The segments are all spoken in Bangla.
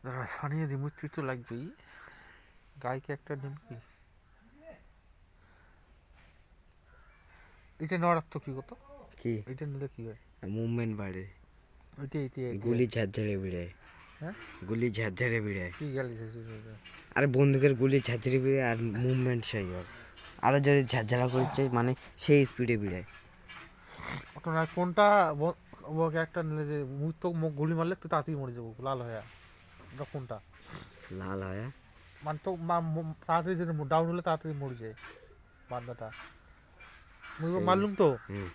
দাঁড়া, সানিয়া দিমিত্রি তো লাগবেই। গায়িকা একটা নেম কি? এটা নেওয়ার তো কি কত? কি এটা নিলে কি হয়? মুভমেন্ট বাড়ে, এটা গুলি ঝারঝারে বিড়ায়। হ্যাঁ, গুলি ঝারঝারে বিড়ায়। কি গেলি? আরে বন্দুকের গুলি ঝারঝারে বিড়ায় আর মুভমেন্ট সেই হয়। আরো যদি ঝারঝারা করছে মানে সেই স্পিডে বিড়ায়। ওটা না কোনটা? ওকে একটা নিলে যে মুখ তো মুখ গুলি মারলে তুই তাড়াতাড়ি মরে যাবো লাল হয়ে। ওটা কোনটা? লাল হয়। মানে তো তাড়াতাড়ি যদি ডাউন হলে তাড়াতাড়ি মরে যায় বান্দাটা। মুই মারলুম তো, হুম,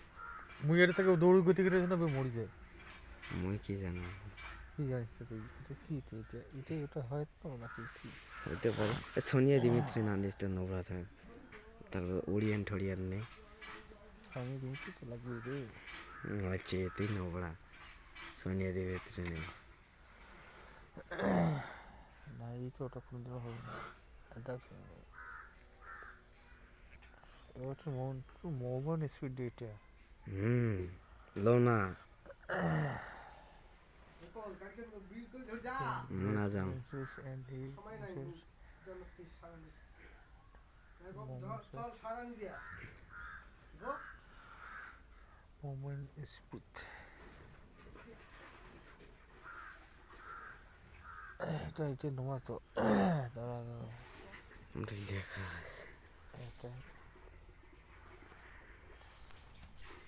মুই এটা থেকে দৌড়ি গতি করে জন্য মরে যায়। মুই কি জানো, কি জানিস তো তুই? এটা কি এটাই ওটা হয় তো নাকি কি? হইতে পারে। সোনিয়া দিমিত্রি নালিশটা নোংরা থাকে, তারপর ওড়িয়ান ঠড়িয়ান নেই। আমি দিয়েছি তো লাগিয়ে রে। হচ্ছে তুই নোংরা, সোনিয়া দিমিত্রি নেই। না, এই তো ওটা কোনোদিন হবে না। এটা ওটা মোহন স্পিড এটা। লোনা মোনা যাও। মোহন স্পিড এটা এটা নোয়া তো। দাঁড়া লেখা আছে। এটা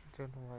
এটা নোয়া।